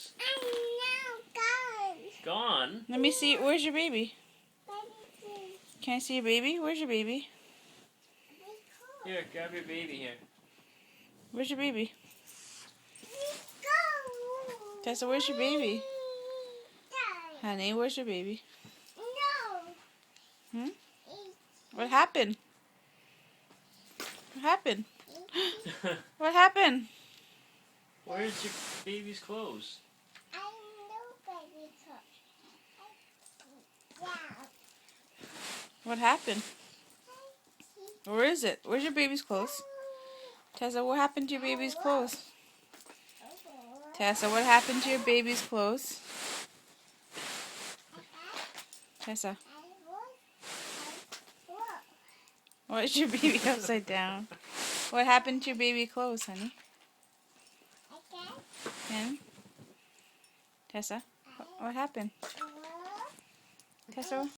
clothes? Gone? Let me see. Where's your baby? Can I see your baby? Where's your baby? Here, grab your baby here. Where's your baby? Tessa, where's your baby? Honey, where's your baby? Hmm? What happened? What happened? What happened? Where's your baby's clothes? What happened? Where is it? Where's your baby's clothes? Tessa, what happened to your baby's clothes? Tessa, what happened to your baby's clothes? Tessa, why is your baby upside down? What happened to your baby clothes, honey? Ken? Tessa, what happened? Tessa?